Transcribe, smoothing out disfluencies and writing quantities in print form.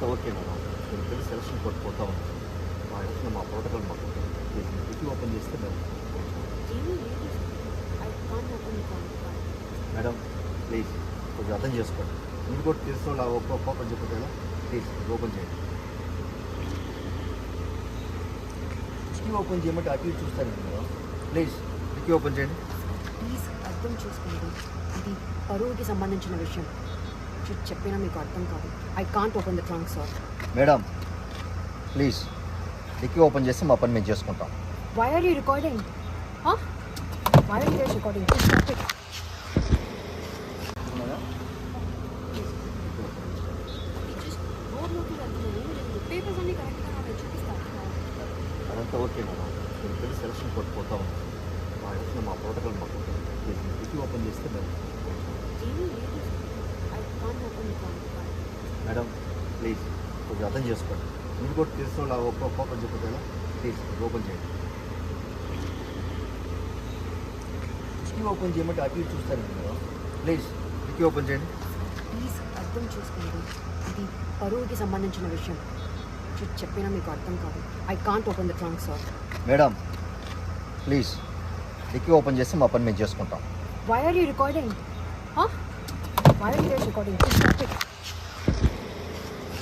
అదంతా okay madam. మీరు పెళ్లి సెలక్షన్ కొట్టుపోతా ఉంది. మా ఇంట్లో మా ప్రోటోకాల్ మాకు డిక్కీ ఓపెన్ చేస్తే మేము ఏమీ లేదు. I can't open the trunk. Madam please కొంచెం అర్థం చేసుకోండి. మీరు కూడా తెలిసిన వాళ్ళు ఓపెన్ చెప్పదు కదా, ప్లీజ్ ఓపెన్ చేయండి. డిక్కీ ఓపెన్ చేయమంటే అటు ఇటు చూస్తారండి మేడం. ప్లీజ్ డిక్కీ ఓపెన్ చేయండి. ప్లీజ్ అర్థం చేసుకోండి. ఇది పరువుకి సంబంధించిన విషయం. చెప్పినా మీకు అర్థం కాదు. I can't open the trunk sir. Madam please dickey open చేస్తే మా పని మేము చేసుకుంటాం. Why are you recording? Why are you recording? Papers అన్ని కరెక్ట్గా నాకు చూపిస్తాను. అదంతా ఓకే మేడం. మీరు పెళ్లి సెలక్షన్ కొట్టుపోతా ఉంది. మా ఇంట్లో మా ప్రోటోకాల్ మాకు డిక్కీ ఓపెన్ చేస్తే మేము ఏమీ లేదు. I can't open the trunk. Madam please కొంచెం అర్థం చేసుకోండి. మీరు కూడా తెలిసిన వాళ్ళు ఓపెన్ చెప్పదు కదా, ప్లీజ్ ఓపెన్ చేయండి. డిక్కీ ఓపెన్ చేయమంటే అటు ఇటు చూస్తారండి మేడం. ప్లీజ్ డిక్కీ ఓపెన్ చేయండి. ప్లీజ్ అర్థం చేసుకోండి. ఇది పరువుకి సంబంధించిన విషయం. చెప్పినా మీకు అర్థం కాదు. I can't open the trunk sir. Madam please dickey open చేస్తే మా పని మేము చేసుకుంటాం. Why are you recording? Why are you recording?